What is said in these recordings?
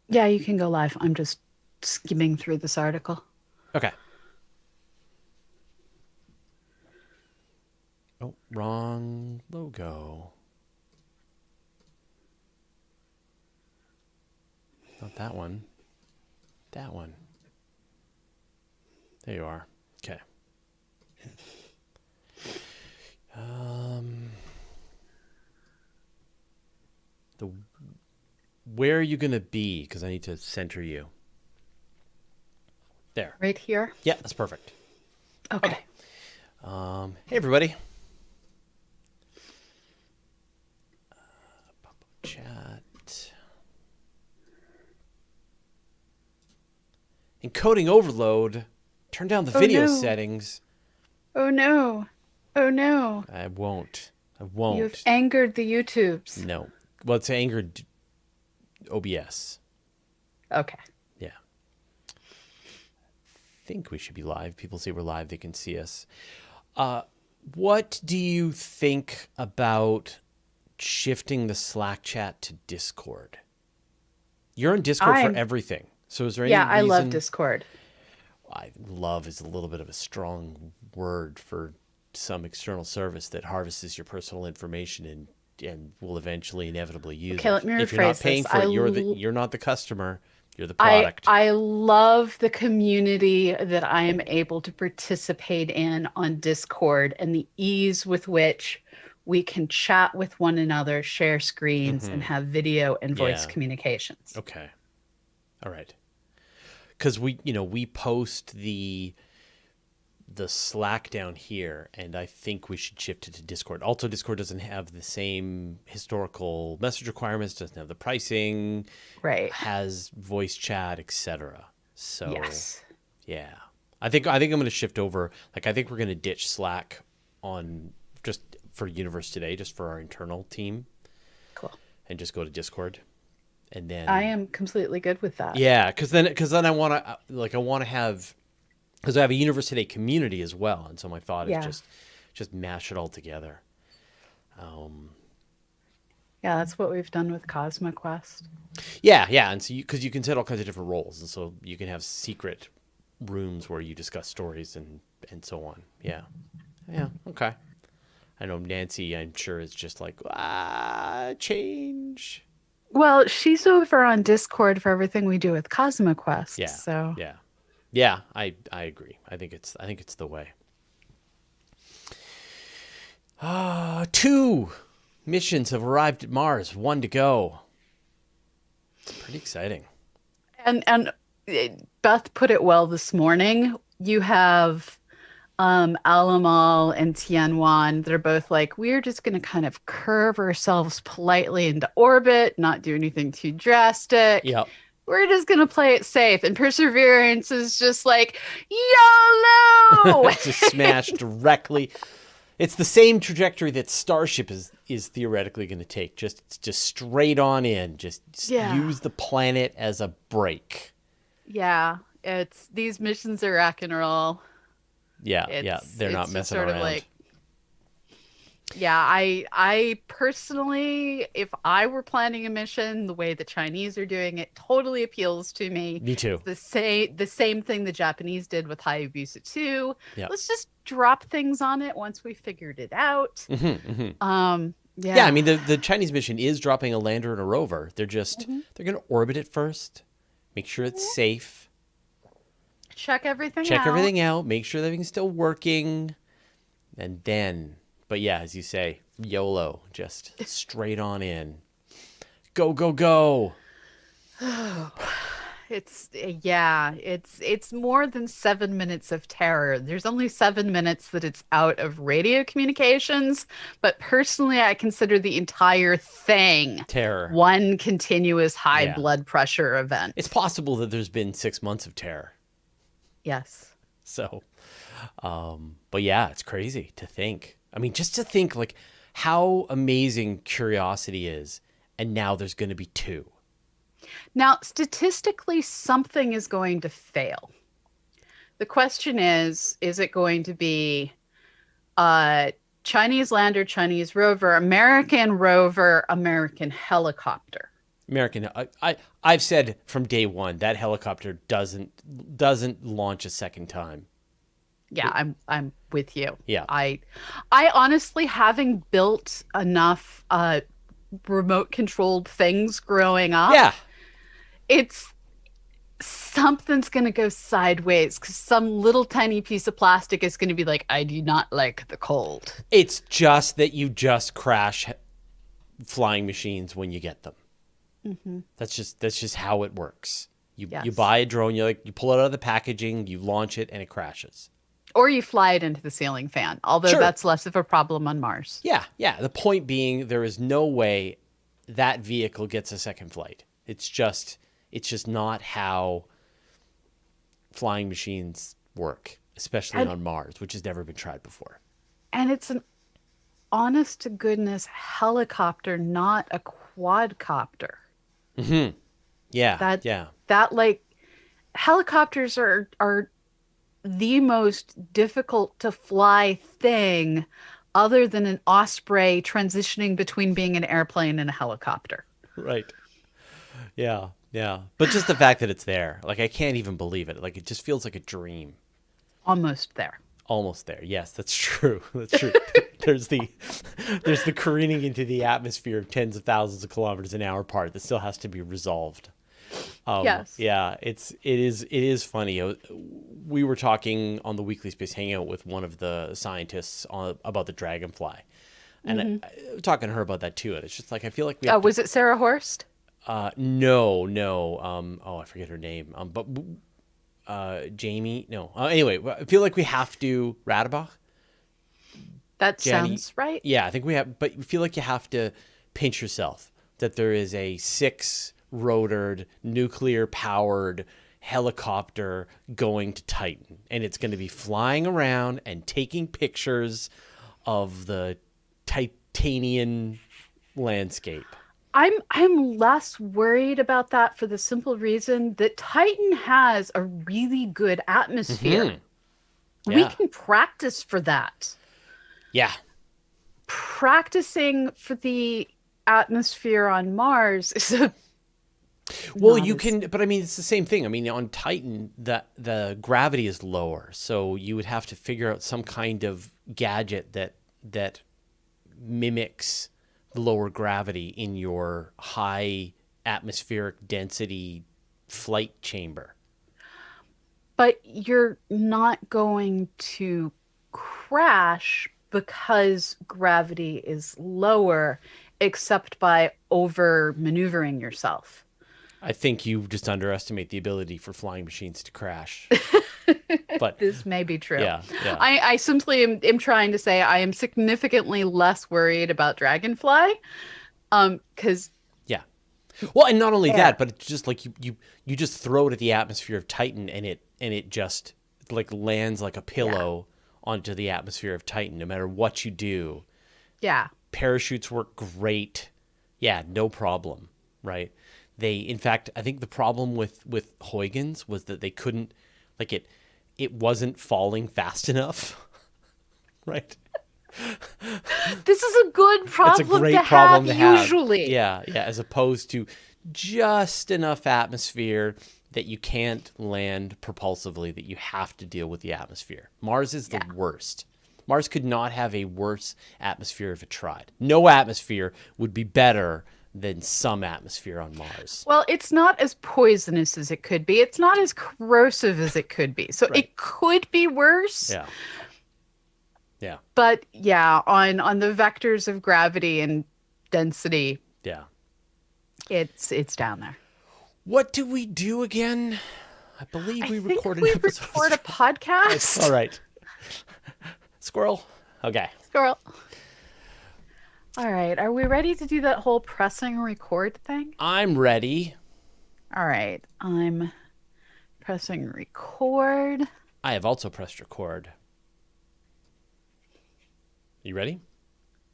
Yeah, you can go live. I'm just skimming through this article. Okay. Oh, wrong logo. Not that one. That one. There you are. Okay. The where are you gonna be? Because I need to center you. There. Right here. Yeah, that's perfect. Okay. Hey everybody. Chat. Encoding overload. Turn down the Oh video no. settings. Oh no. Oh no. I won't. I You've won't. angered the YouTubes. No. Well, it's angered OBS. Okay. Yeah. Think we should be live. People say we're live. They can see us. What do you think about shifting the Slack chat to Discord? You're on Discord for I'm everything. So is there any Yeah, I love reason? Discord. I love is a little bit of a strong word for some external service that harvests your personal information and will eventually inevitably use Okay, let it. me If you're not rephrase paying this. for it, you're not the customer. You're the I product. I love the community that I am able to participate in on Discord and the ease with which we can chat with one another, share screens, and have video and voice Yeah. communications. Okay. All right. Because we post the Slack down here, and I think we should shift it to Discord. Also, Discord doesn't have the same historical message requirements, doesn't have the pricing, Right. has voice chat, etc. So, Yes. yeah, I think I'm going to shift over. Like, I think we're going to ditch Slack on just for Universe Today, just for our internal team, Cool. and just go to Discord, and I then am completely good with that. yeah, because then I want to have because I have a Universe Today community as well, and so my thought is Yeah. just mash it all together. Yeah, that's what we've done with CosmoQuest. Yeah, and so because you can set all kinds of different roles, and so you can have secret rooms where you discuss stories and so on. Yeah, yeah, okay. I know Nancy, I'm sure is just like change. Well, she's over on Discord for everything we do with CosmoQuest. Yeah, So, yeah, yeah. I agree. I think it's the way. Two missions have arrived at Mars. One to go. It's pretty exciting. and Beth put it well this morning. You have Alamal and Tianwan. They're both like, we're just going to kind of curve ourselves politely into orbit, not do anything too drastic. Yep. We're just going to play it safe. And Perseverance is just like, YOLO! Just smash directly. It's the same trajectory that Starship is theoretically going to take. Just straight on in. Just Yeah. use the planet as a brake. Yeah. These missions are rock and roll. Yeah. They're not It's just messing sort of around. like, yeah, I personally, if I were planning a mission, the way the Chinese are doing it totally appeals to me. Me too. The same thing the Japanese did with Hayabusa 2. Yeah. Let's just drop things on it once we figured it out. Yeah, I Yeah. mean the Chinese mission is dropping a lander and a rover. They're going to orbit it first, make sure it's safe, Check everything check out. everything out, make sure everything's still working, and then, but yeah, as you say, YOLO, just straight on in. Go, go, go. It's more than 7 minutes of terror. There's only 7 minutes that it's out of radio communications, but personally, I consider the entire thing Terror. one continuous high Yeah. blood pressure event. It's possible that there's been 6 months of terror. Yes. So, but yeah, it's crazy to think. I mean, just to think like how amazing Curiosity is, and now there's going to be two. Now, statistically, something is going to fail. The question is it going to be Chinese lander, Chinese rover, American helicopter? American. I've said from day one that helicopter doesn't launch a second time. Yeah, I'm with you. Yeah. I honestly, having built enough remote controlled things growing up, Yeah. it's something's going to go sideways because some little tiny piece of plastic is going to be like, I do not like the cold. It's just that you just crash flying machines when you get them. Mm-hmm. That's just how it works. You Yes. you buy a drone, you pull it out of the packaging, you launch it, and it crashes. Or you fly it into the ceiling fan, although Sure. that's less of a problem on Mars. Yeah. The point being, there is no way that vehicle gets a second flight. It's just not how flying machines work, especially on Mars, which has never been tried before. And it's an honest to goodness helicopter, not a quadcopter. Mm-hmm. Yeah. That like helicopters are the most difficult to fly thing other than an Osprey transitioning between being an airplane and a helicopter. Right. Yeah. But just the fact that it's there, like, I can't even believe it. Like, it just feels like a dream. Almost there. Almost there. Yes, that's true. That's true. there's the careening into the atmosphere of tens of thousands of kilometers an hour part that still has to be resolved. Yes. Yeah, it is funny. We were talking on the Weekly Space Hangout with one of the scientists about the Dragonfly, and I talking to her about that too. And it's just like, I feel like we have was it Sarah Horst? No. I forget her name. But Jamie. No. Anyway, I feel like we have to Radebach. That Jenny, sounds right. Yeah, I think we have, but you feel like you have to pinch yourself that there is a 6-rotored, nuclear-powered helicopter going to Titan, and it's going to be flying around and taking pictures of the Titanian landscape. I'm less worried about that for the simple reason that Titan has a really good atmosphere. Mm-hmm. Yeah. We can practice for that. Yeah. Practicing for the atmosphere on Mars is can, but I mean, it's the same thing. I mean, on Titan, the gravity is lower, so you would have to figure out some kind of gadget that mimics the lower gravity in your high atmospheric density flight chamber. But you're not going to crash because gravity is lower, except by over maneuvering yourself. I think you just underestimate the ability for flying machines to crash. But this may be true. Yeah. I simply am trying to say I am significantly less worried about Dragonfly, because well, and not only that, but it's just like you just throw it at the atmosphere of Titan, and it just like lands like a pillow onto the atmosphere of Titan, no matter what you do. Yeah. Parachutes work great. Yeah, no problem, right? In fact, I think the problem with Huygens was that they couldn't, like, it wasn't falling fast enough, right? This is a good problem it's a great to problem have to have. usually. Yeah, as opposed to just enough atmosphere that you can't land propulsively, that you have to deal with the atmosphere. Mars is the worst. Mars could not have a worse atmosphere if it tried. No atmosphere would be better than some atmosphere on Mars. Well, it's not as poisonous as it could be. It's not as corrosive as it could be. So it could be worse. Yeah. But on the vectors of gravity and density, it's down there. What do we do again? I believe we record a podcast. All right. Squirrel. Okay. Squirrel. All right. Are we ready to do that whole pressing record thing? I'm ready. All right. I'm pressing record. I have also pressed record. You ready?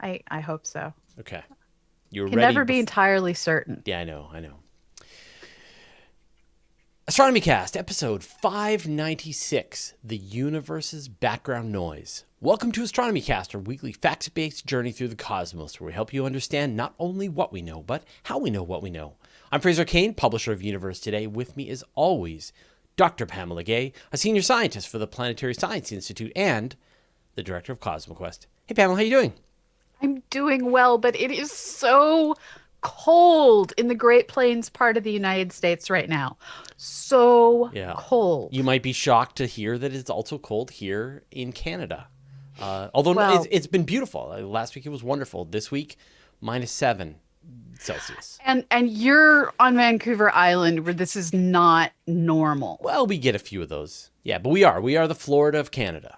I hope so. Okay. You're Can ready. never be entirely certain. Yeah, I know. Astronomy Cast, episode 596, The Universe's Background Noise. Welcome to Astronomy Cast, our weekly facts-based journey through the cosmos, where we help you understand not only what we know, but how we know what we know. I'm Fraser Cain, publisher of Universe Today. With me, as always, Dr. Pamela Gay, a senior scientist for the Planetary Science Institute and the director of CosmoQuest. Hey, Pamela, how you doing? I'm doing well, but it is so cold in the Great Plains part of the United States right now. So Yeah. cold. You might be shocked to hear that it's also cold here in Canada. Although Well, it's been beautiful. Last week it was wonderful. This week, -7 Celsius. and you're on Vancouver Island where this is not normal. Well, we get a few of those. Yeah, but we are the Florida of Canada.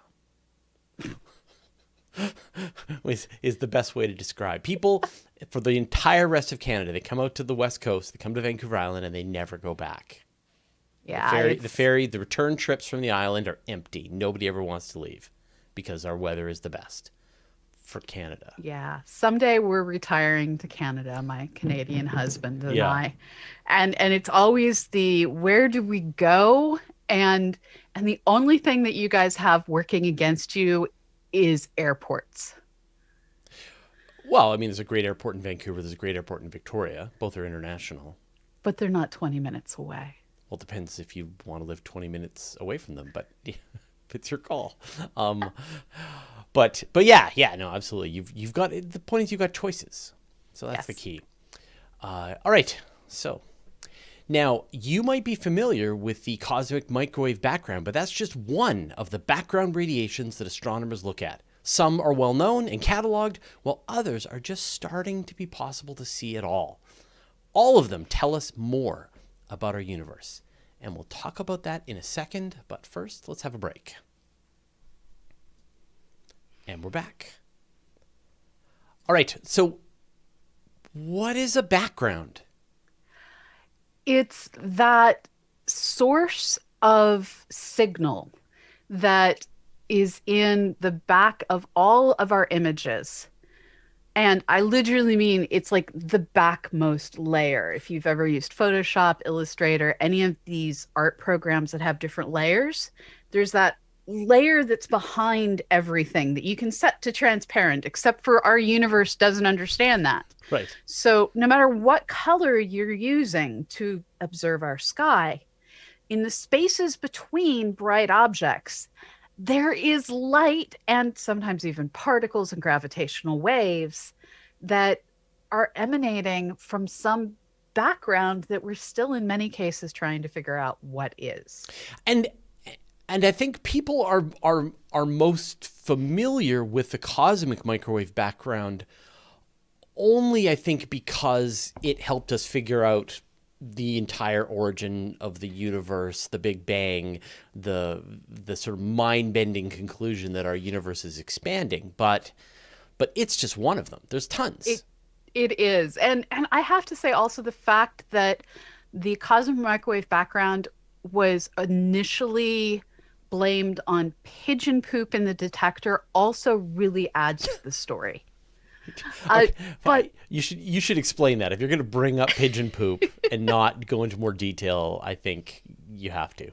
is the best way to describe. People for the entire rest of Canada, they come out to the West Coast, they come to Vancouver Island, and they never go back. Yeah, The return trips from the island are empty. Nobody ever wants to leave because our weather is the best for Canada. yeah. Someday we're retiring to Canada, my Canadian husband and Yeah. I. And it's always the where do we go? And the only thing that you guys have working against you is airports. Well, I mean, there's a great airport in Vancouver. There's a great airport in Victoria. Both are international. But they're not 20 minutes away. Well, it depends if you want to live 20 minutes away from them, but it's your call. But yeah, no, absolutely. You've got the point is you've got choices, so that's the Yes. key. All right, so now you might be familiar with the cosmic microwave background, but that's just one of the background radiations that astronomers look at. Some are well known and cataloged, while others are just starting to be possible to see at all. All of them tell us more about our universe, and we'll talk about that in a second, but first, let's have a break. And we're back. All right, so what is a background? It's that source of signal that is in the back of all of our images. And I literally mean it's like the backmost layer. If you've ever used Photoshop, Illustrator, any of these art programs that have different layers, there's that layer that's behind everything that you can set to transparent, except for our universe doesn't understand that. Right. So no matter what color you're using to observe our sky, in the spaces between bright objects, there is light and sometimes even particles and gravitational waves that are emanating from some background that we're still in many cases trying to figure out what is. And I think people are most familiar with the cosmic microwave background only, I think, because it helped us figure out the entire origin of the universe, the Big Bang, the sort of mind-bending conclusion that our universe is expanding. But it's just one of them. There's tons. It is. And I have to say also the fact that the cosmic microwave background was initially blamed on pigeon poop in the detector also really adds to the story. Okay, But you should explain that. If you're going to bring up pigeon poop and not go into more detail, I think you have to.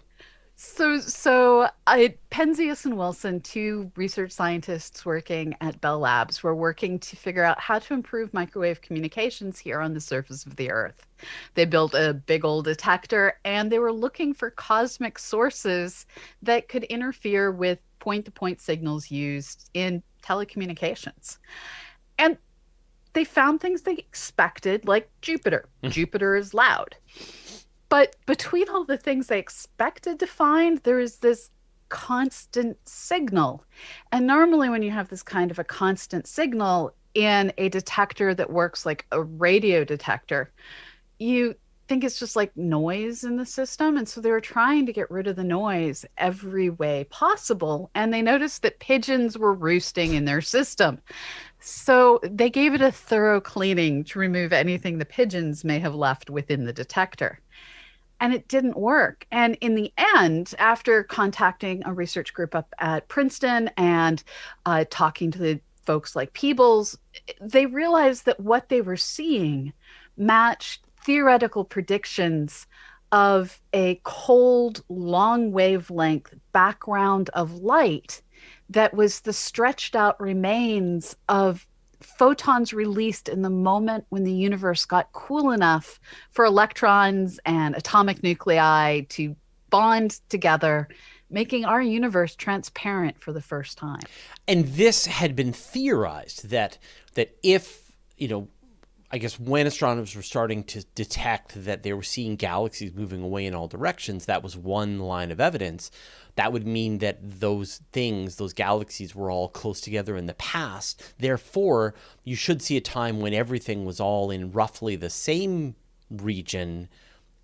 Penzias and Wilson, two research scientists working at Bell Labs, were working to figure out how to improve microwave communications here on the surface of the Earth. They built a big old detector, and they were looking for cosmic sources that could interfere with point-to-point signals used in telecommunications. And they found things they expected, like Jupiter. Jupiter is loud. But between all the things they expected to find, there is this constant signal. And normally, when you have this kind of a constant signal in a detector that works like a radio detector, you think it's just like noise in the system. And so they were trying to get rid of the noise every way possible. And they noticed that pigeons were roosting in their system. So they gave it a thorough cleaning to remove anything the pigeons may have left within the detector. And it didn't work. And in the end, after contacting a research group up at Princeton and talking to the folks like Peebles, they realized that what they were seeing matched theoretical predictions of a cold, long wavelength background of light that was the stretched out remains of photons released in the moment when the universe got cool enough for electrons and atomic nuclei to bond together, making our universe transparent for the first time. And this had been theorized that if, I guess when astronomers were starting to detect that they were seeing galaxies moving away in all directions, that was one line of evidence. That would mean that those galaxies were all close together in the past. Therefore, you should see a time when everything was all in roughly the same region,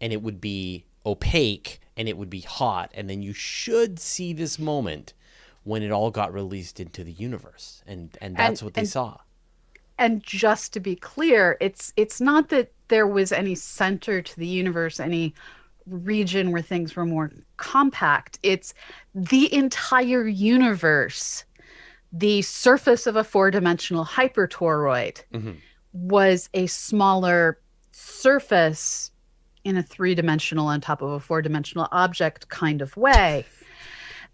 and it would be opaque and it would be hot. And then you should see this moment when it all got released into the universe. And that's what they saw. And just to be clear, it's not that there was any center to the universe, any region where things were more compact. It's the entire universe. The surface of a four-dimensional hypertoroid was a smaller surface in a three-dimensional on top of a four-dimensional object kind of way.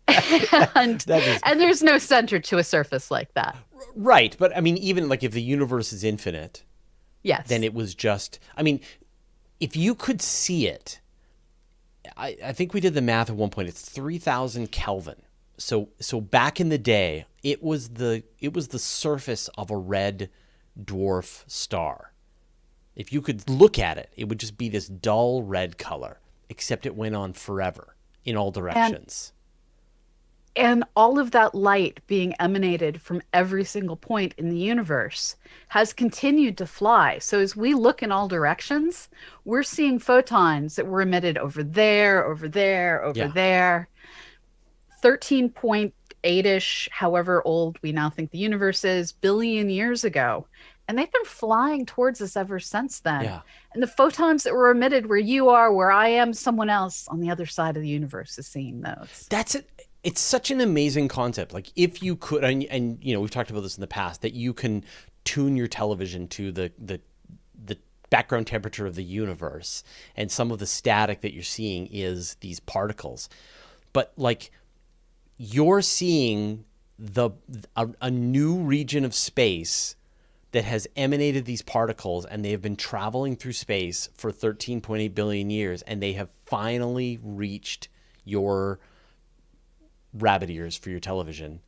And there's no center to a surface like that. Right. But I mean, even like if the universe is infinite, yes, then it was just, I mean, if you could see it, I think we did the math at one point. It's 3,000 Kelvin. So back in the day, it was the surface of a red dwarf star. If you could look at it, it would just be this dull red color, except it went on forever in all directions. And all of that light being emanated from every single point in the universe has continued to fly. So as we look in all directions, we're seeing photons that were emitted over there, over there, over there. 13.8-ish, however old we now think the universe is, billion years ago. And they've been flying towards us ever since then. Yeah. And the photons that were emitted where you are, where I am, someone else on the other side of the universe is seeing those. That's it. It's such an amazing concept. Like if you could, and we've talked about this in the past, that you can tune your television to the background temperature of the universe, and some of the static that you're seeing is these particles. But like you're seeing a new region of space that has emanated these particles, and they have been traveling through space for 13.8 billion years, and they have finally reached your rabbit ears for your television,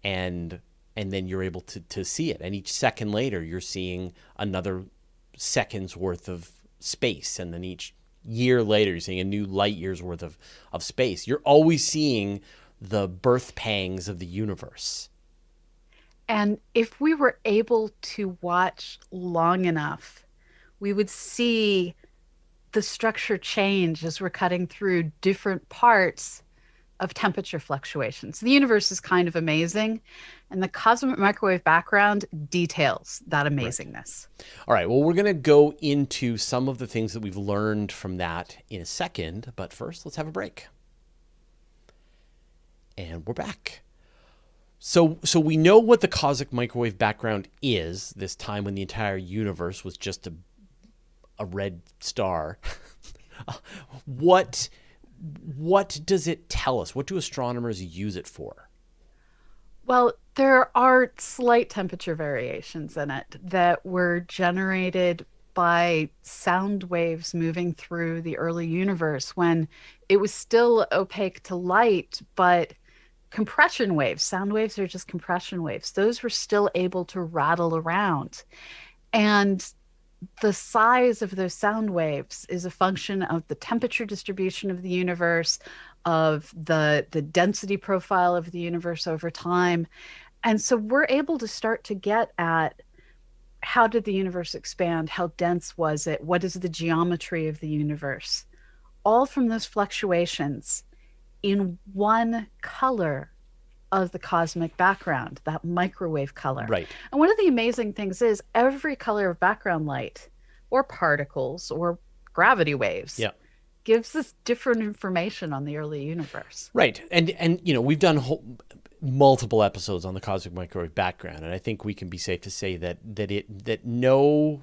and then you're able to see it. And each second later, you're seeing another second's worth of space. And then each year later, you're seeing a new light year's worth of space. You're always seeing the birth pangs of the universe. And if we were able to watch long enough, we would see the structure change as we're cutting through different parts of temperature fluctuations. The universe is kind of amazing, and the cosmic microwave background details that amazingness. Right. All right, well, we're going to go into some of the things that we've learned from that in a second, but first, let's have a break. And we're back. So we know what the cosmic microwave background is, this time when the entire universe was just a red star. What does it tell us? What do astronomers use it for? Well, there are slight temperature variations in it that were generated by sound waves moving through the early universe when it was still opaque to light, but compression waves, sound waves are just compression waves. Those were still able to rattle around. And the size of those sound waves is a function of the temperature distribution of the universe, of the density profile of the universe over time. And so we're able to start to get at how did the universe expand? How dense was it? What is the geometry of the universe? All from those fluctuations in one color of the cosmic background, that microwave color. Right. And one of the amazing things is every color of background light or particles or gravity waves gives us different information on the early universe. Right. And we've done multiple episodes on the cosmic microwave background, and I think we can be safe to say that no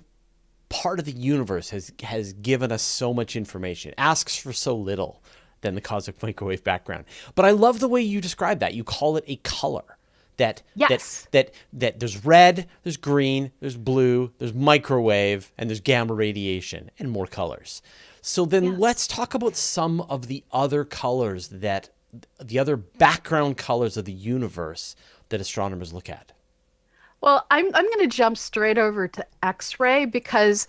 part of the universe has given us so much information, asks for so little than the cosmic microwave background. But I love the way you describe that. You call it a color. that Yes. that there's red, there's green, there's blue, there's microwave, and there's gamma radiation, and more colors. So then Yes. let's talk about some of the other colors, that the other background colors of the universe that astronomers look at. Well, I'm going to jump straight over to X-ray because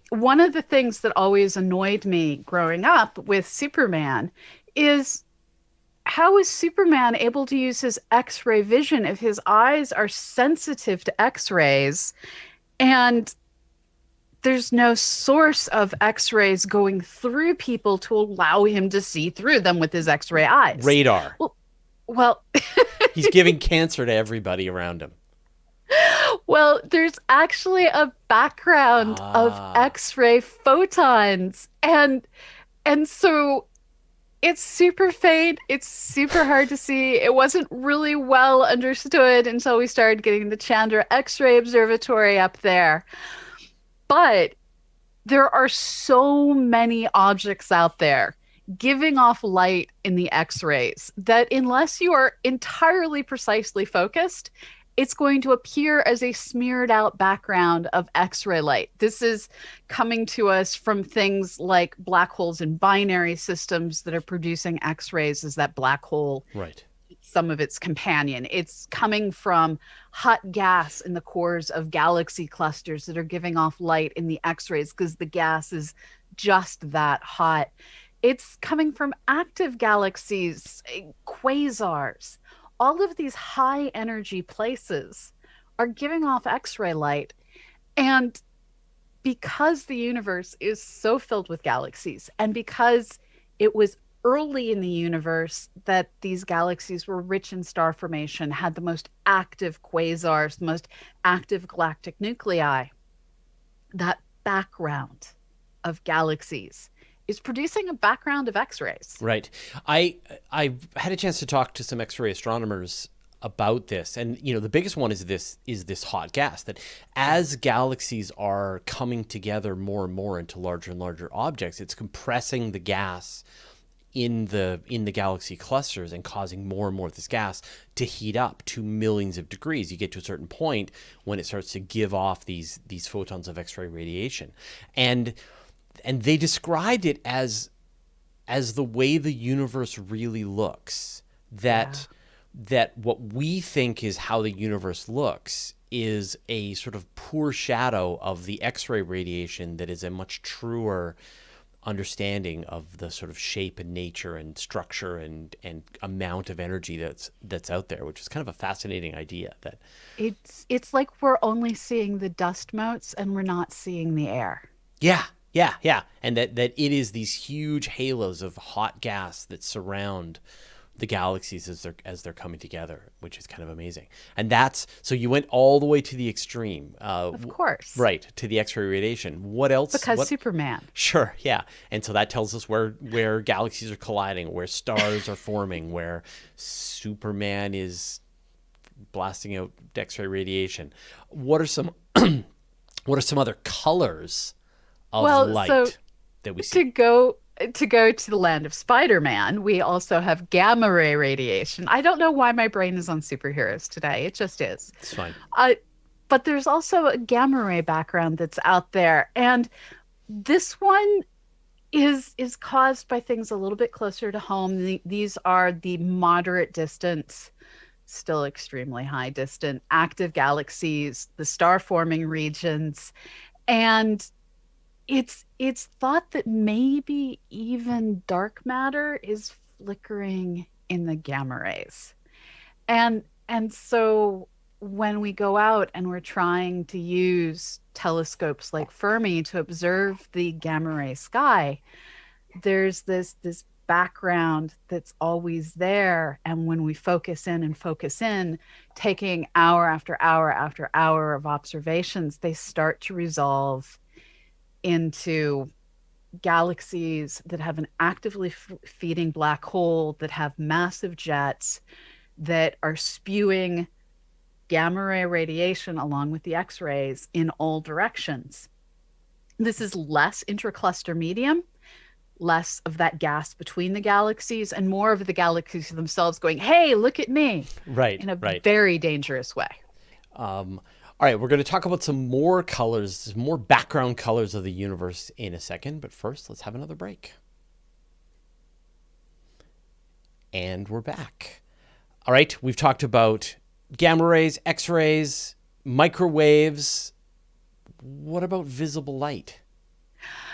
one of the things that always annoyed me growing up with Superman is how is Superman able to use his X-ray vision if his eyes are sensitive to X-rays and there's no source of X-rays going through people to allow him to see through them with his X-ray eyes? Radar. Well, He's giving cancer to everybody around him. well, there's actually a background of Ah, X-ray photons and so it's super faint. It's super hard to see. It wasn't really well understood until we started getting the Chandra X-ray Observatory up there. But there are so many objects out there giving off light in the X-rays that unless you are entirely precisely focused, it's going to appear as a smeared out background of X-ray light. This is coming to us from things like black holes in binary systems that are producing X-rays as that black hole, right. some of its companion. It's coming from hot gas in the cores of galaxy clusters that are giving off light in the X-rays because the gas is just that hot. It's coming from active galaxies, quasars. All of these high energy places are giving off X-ray light. And because the universe is so filled with galaxies, and because it was early in the universe that these galaxies were rich in star formation, had the most active quasars, the most active galactic nuclei, that background of galaxies is producing a background of X-rays. Right. I had a chance to talk to some X-ray astronomers about this, and the biggest one is this hot gas, that as galaxies are coming together more and more into larger and larger objects, it's compressing the gas in the galaxy clusters and causing more and more of this gas to heat up to millions of degrees. You get to a certain point when it starts to give off these photons of X-ray radiation, and they described it as the way the universe really looks. That what we think is how the universe looks is a sort of poor shadow of the X-ray radiation that is a much truer understanding of the sort of shape and nature and structure and amount of energy that's out there, which is kind of a fascinating idea. That It's like we're only seeing the dust motes and we're not seeing the air. yeah, and that it is these huge halos of hot gas that surround the galaxies as they're coming together, which is kind of amazing. And that's so you went all the way to the extreme, Of course. right, to the X-ray radiation. What else? Because Superman. Sure, yeah. And so that tells us where galaxies are colliding, where stars are forming, where Superman is blasting out X-ray radiation. What are some other colors of light So that we to see? go to the land of Spider-Man, we also have gamma ray radiation. I don't know why my brain is on superheroes today. It just is. It's fine. But there's also a gamma ray background that's out there, and this one is caused by things a little bit closer to home. These are the moderate distance, still extremely high distant active galaxies, the star forming regions, and it's thought that maybe even dark matter is flickering in the gamma rays. And so when we go out and we're trying to use telescopes like Fermi to observe the gamma ray sky, there's this background that's always there. And when we focus in and focus in, taking hour after hour after hour of observations, they start to resolve into galaxies that have an actively feeding black hole, that have massive jets, that are spewing gamma ray radiation along with the X-rays in all directions. This is less intracluster medium, less of that gas between the galaxies and more of the galaxies themselves going, hey, look at me, Right, in a right. very dangerous way. All right, we're going to talk about some more colors, some more background colors of the universe in a second. But first, let's have another break. And we're back. All right, we've talked about gamma rays, X-rays, microwaves. What about visible light?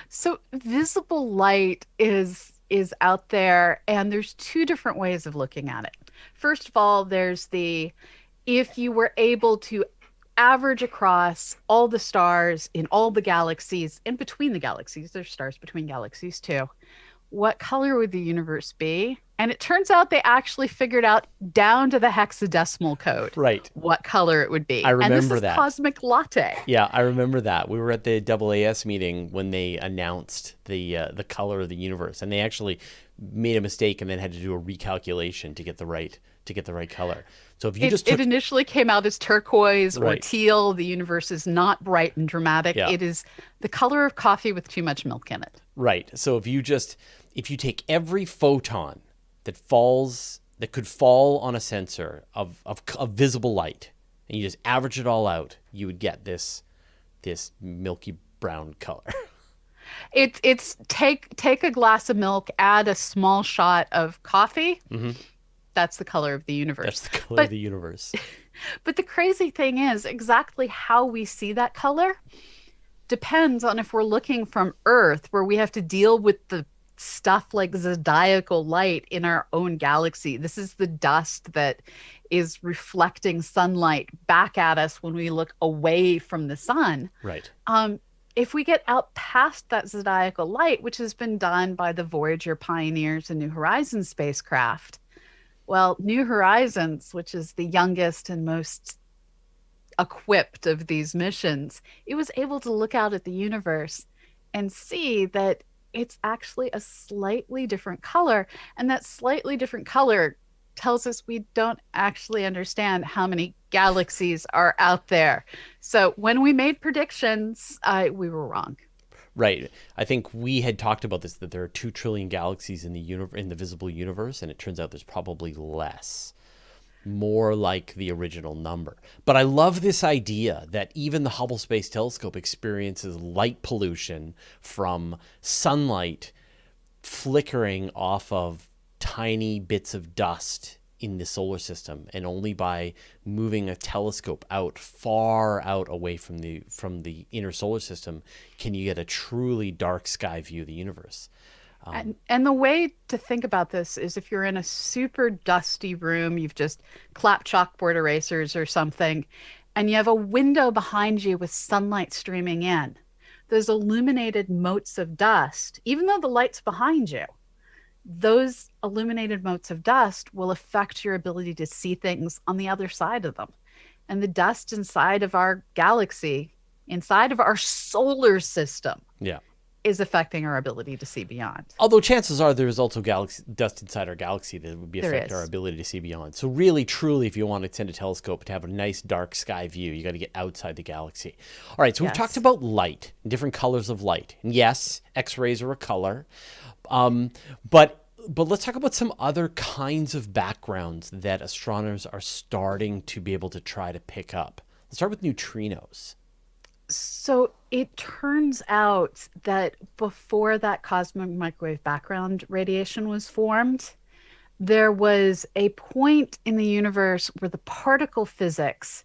So visible light is out there, and there's two different ways of looking at it. First of all, there's the if you were able to average across all the stars in all the galaxies, in between the galaxies, there's stars between galaxies too, what color would the universe be? And it turns out they actually figured out down to the hexadecimal code Right. what color it would I be. And this remember is that. cosmic latte. Yeah, I remember that. We were at the AAS meeting when they announced the color of the universe, and they actually made a mistake and then had to do a recalculation to get the right color. So if you just took It initially came out as turquoise or Right. teal. The universe is not bright and dramatic. Yeah. It is the color of coffee with too much milk in it. Right. So if you take every photon that could fall on a sensor of visible light, and you just average it all out, you would get this milky brown color. It's take a glass of milk, add a small shot of coffee. That's the color of the universe. That's the color But of the universe. but the crazy thing is exactly how we see that color depends on if we're looking from Earth, where we have to deal with the stuff like zodiacal light in our own galaxy. This is the dust that is reflecting sunlight back at us when we look away from the sun. Right. If we get out past that zodiacal light, which has been done by the Voyager Pioneers and New Horizons spacecraft, well, New Horizons, which is the youngest and most equipped of these missions, it was able to look out at the universe and see that it's actually a slightly different color. And that slightly different color tells us we don't actually understand how many galaxies are out there. So when we made predictions, we were wrong. Right. I think we had talked about this, that there are 2 trillion galaxies in the visible universe, and it turns out there's probably less. More like the original number. But I love this idea that even the Hubble Space Telescope experiences light pollution from sunlight flickering off of tiny bits of dust in the solar system, and only by moving a telescope far out away from the inner solar system can you get a truly dark sky view of the universe. And the way to think about this is if you're in a super dusty room, you've just clapped chalkboard erasers or something, and you have a window behind you with sunlight streaming in. Those illuminated motes of dust, even though the light's behind you, those illuminated motes of dust will affect your ability to see things on the other side of them. And the dust inside of our galaxy, inside of our solar system, Yeah. is affecting our ability to see beyond. Although chances are there is also dust inside our galaxy that would There affect is. our ability to see beyond. So really, truly, if you want to send a telescope to have a nice dark sky view, you got to get outside the galaxy. All right, so we've Yes. talked about light and different colors of light. And yes, X-rays are a color. But let's talk about some other kinds of backgrounds that astronomers are starting to be able to try to pick up. Let's start with neutrinos. So it turns out that before that cosmic microwave background radiation was formed, there was a point in the universe where the particle physics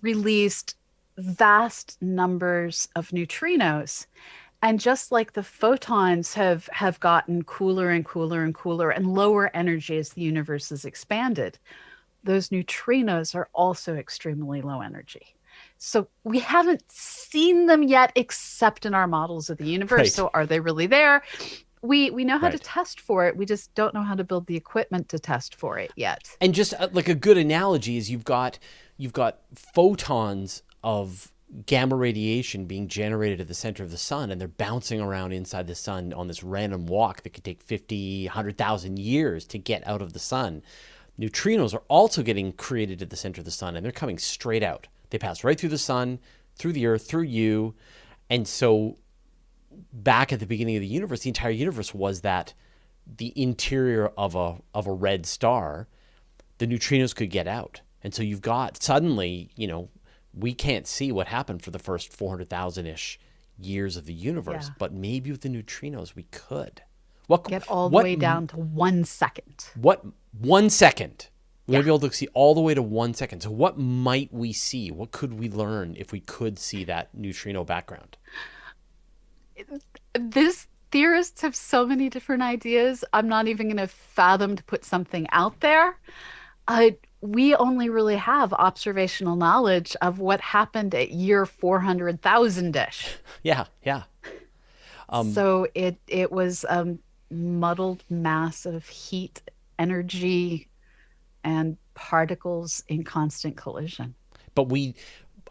released vast numbers of neutrinos. And just like the photons have gotten cooler and cooler and cooler and lower energy as the universe has expanded, those neutrinos are also extremely low energy. So we haven't seen them yet, except in our models of the universe. Right. So are they really there? We know how to Right. test for it. We just don't know how to build the equipment to test for it yet. And just like a good analogy is you've got photons of gamma radiation being generated at the center of the sun, and they're bouncing around inside the sun on this random walk that could take 50, 100,000 years to get out of the sun. Neutrinos are also getting created at the center of the sun, and they're coming straight out. They pass right through the sun, through the earth, through you. And so back at the beginning of the universe, the entire universe was that the interior of a red star, the neutrinos could get out. And so you've got suddenly, we can't see what happened for the first 400,000-ish years of the universe, Yeah. but maybe with the neutrinos we could. Get all the What way down to 1 second. what 1 second? We're Yeah. gonna be able to see all the way to 1 second. So what might we see? What could we learn if we could see that neutrino background? This theorists have so many different ideas. I'm not even going to fathom to put something out there. We only really have observational knowledge of what happened at year 400,000-ish. Yeah, yeah. So it was a muddled mass of heat, energy, and particles in constant collision. But we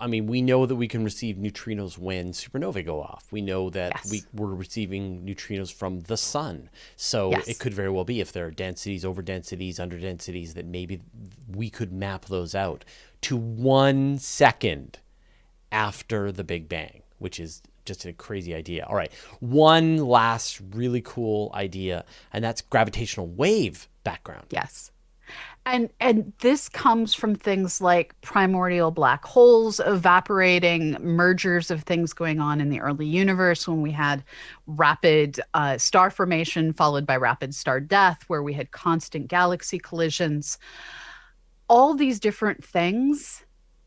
know that we can receive neutrinos when supernovae go off. We know that Yes. we're receiving neutrinos from the sun. So Yes. it could very well be, if there are densities, overdensities, underdensities, that maybe we could map those out to 1 second after the Big Bang, which is just a crazy idea. All right, one last really cool idea, and that's gravitational wave background. Yes. And this comes from things like primordial black holes evaporating, mergers of things going on in the early universe when we had rapid star formation followed by rapid star death, where we had constant galaxy collisions. All these different things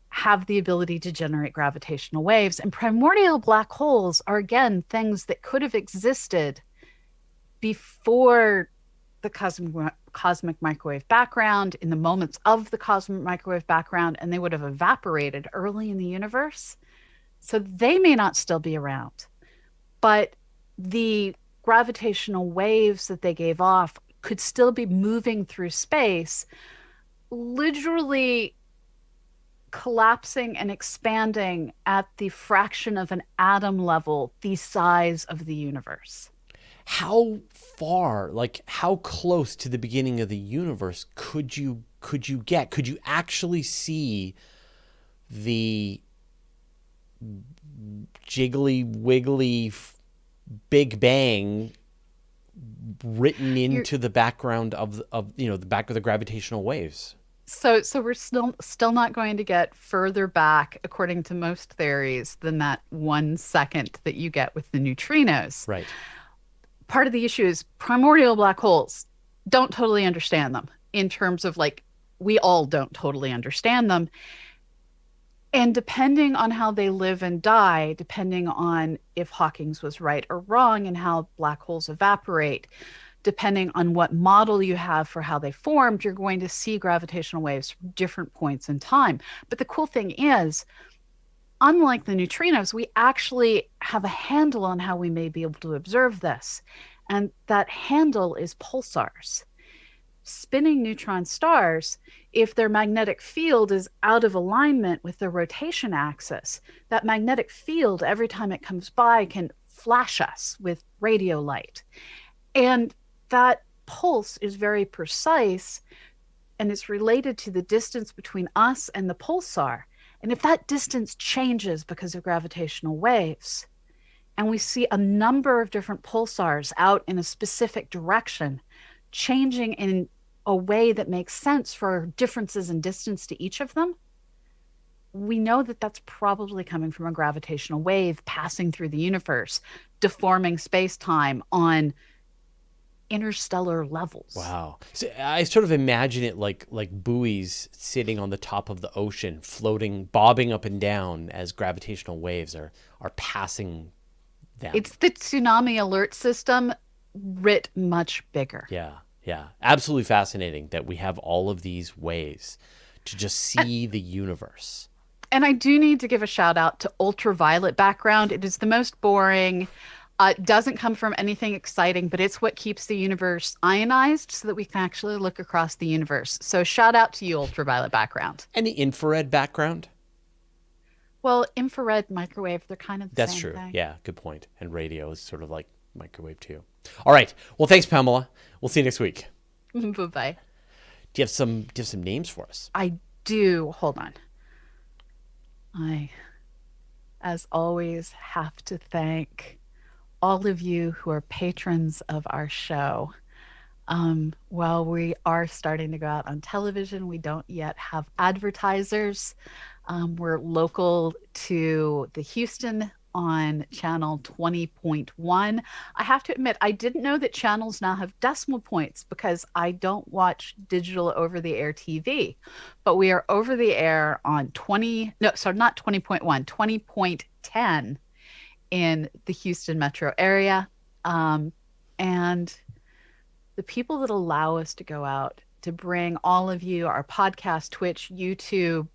have the ability to generate gravitational waves. And primordial black holes are, again, things that could have existed before the cosmic microwave background, in the moments of the cosmic microwave background, and they would have evaporated early in the universe. So they may not still be around. But the gravitational waves that they gave off could still be moving through space, literally collapsing and expanding at the fraction of an atom level, the size of the universe. How far, like how close to the beginning of the universe could you get? Could you actually see the jiggly wiggly Big Bang written into the background of the back of the gravitational waves? So we're still not going to get further back, according to most theories, than that 1 second that you get with the neutrinos. Right. Part of the issue is primordial black holes don't totally understand them, in terms of, like, we all don't totally understand them. And depending on how they live and die, depending on if Hawking's was right or wrong and how black holes evaporate, depending on what model you have for how they formed, you're going to see gravitational waves from different points in time. But the cool thing is, unlike the neutrinos, we actually have a handle on how we may be able to observe this. And that handle is pulsars. Spinning neutron stars, if their magnetic field is out of alignment with their rotation axis, that magnetic field, every time it comes by, can flash us with radio light. And that pulse is very precise, and it's related to the distance between us and the pulsar. And if that distance changes because of gravitational waves, and we see a number of different pulsars out in a specific direction, changing in a way that makes sense for differences in distance to each of them, we know that that's probably coming from a gravitational wave passing through the universe, deforming space-time on interstellar levels. Wow. So I sort of imagine it like buoys sitting on the top of the ocean, floating, bobbing up and down as gravitational waves are passing them. It's the tsunami alert system writ much bigger. Yeah. Yeah. Absolutely fascinating that we have all of these ways to just see the universe. And I do need to give a shout out to ultraviolet background. It is the most boring. Doesn't come from anything exciting, but it's what keeps the universe ionized so that we can actually look across the universe. So shout out to you, ultraviolet background. And the infrared background? Well, infrared, microwave, they're kind of the That's same true. thing. Yeah, good point. And radio is sort of like microwave too. All right. Well, thanks, Pamela. We'll see you next week. Bye-bye. Do you have some names for us? I do. Hold on. I, as always, have to thank all of you who are patrons of our show. While we are starting to go out on television, we don't yet have advertisers. We're local to the Houston on channel 20.1. I have to admit, I didn't know that channels now have decimal points because I don't watch digital over the air TV. But we are over the air on 20, no, sorry, not 20.1, 20.10 in the Houston metro area. And the people that allow us to go out to bring all of you, our podcast, Twitch, YouTube,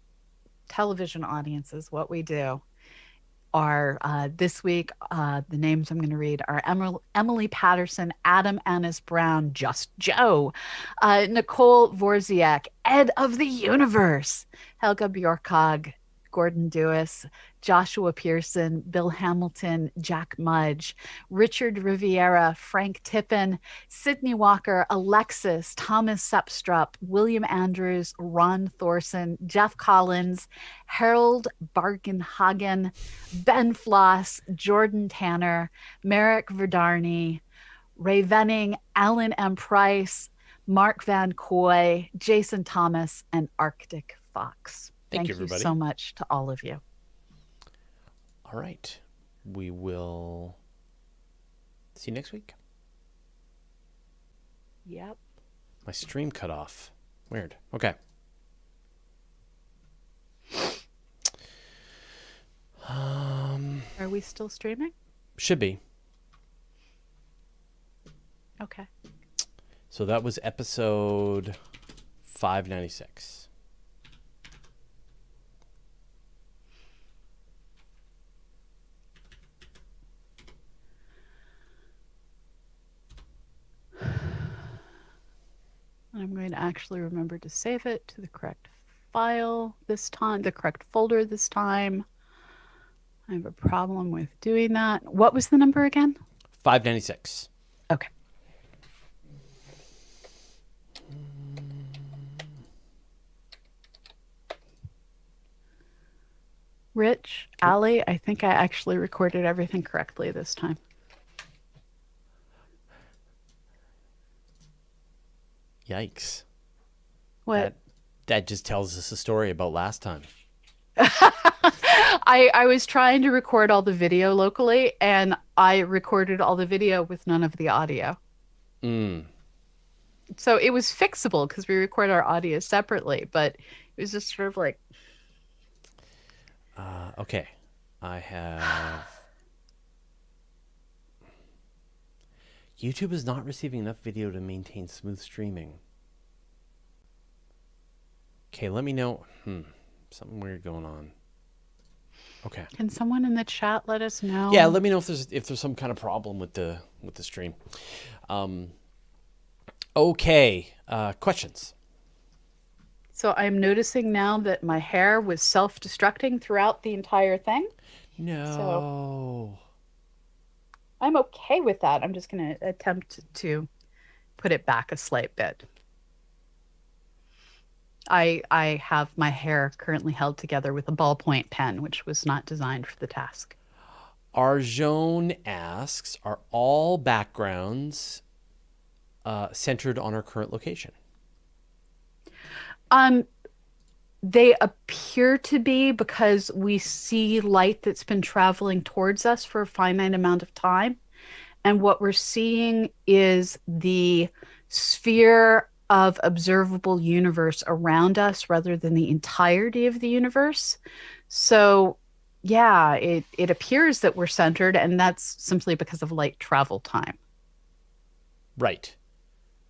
television audiences, what we do are this week, the names I'm going to read are Emily Patterson, Adam Annis Brown, Just Joe, Nicole Vorziak, Ed of the Universe, Helga Bjorkog, Gordon Dewis, Joshua Pearson, Bill Hamilton, Jack Mudge, Richard Riviera, Frank Tippin, Sydney Walker, Alexis, Thomas Sepstrup, William Andrews, Ron Thorson, Jeff Collins, Harold Bargenhagen, Ben Floss, Jordan Tanner, Merrick Verdarny, Ray Venning, Alan M. Price, Mark Van Coy, Jason Thomas, and Arctic Fox. Thank you, Thank you everybody. so much to all of you. All right. We will see you next week. Yep. My stream cut off. Weird. Okay. Are we still streaming? Should be. Okay. So that was episode 596. I'm going to actually remember to save it to the correct file this time, the correct folder this time. I have a problem with doing that. What was the number again? 596. Okay. Rich, Allie, I think I actually recorded everything correctly this time. Yikes. What? That just tells us a story about last time. I was trying to record all the video locally, and I recorded all the video with none of the audio. So it was fixable because we record our audio separately, but it was just sort of like... Okay. I have... YouTube is not receiving enough video to maintain smooth streaming. Okay, let me know. Something weird going on. Okay. Can someone in the chat let us know? Yeah, let me know if there's some kind of problem with the stream. Okay. Questions. So I'm noticing now that my hair was self-destructing throughout the entire thing. No. I'm okay with that. I'm just going to attempt to put it back a slight bit. I have my hair currently held together with a ballpoint pen, which was not designed for the task. Arjone asks, are all backgrounds centered on our current location? They appear to be because we see light that's been traveling towards us for a finite amount of time. And what we're seeing is the sphere of observable universe around us rather than the entirety of the universe. So, yeah, it appears that we're centered, and that's simply because of light travel time. Right.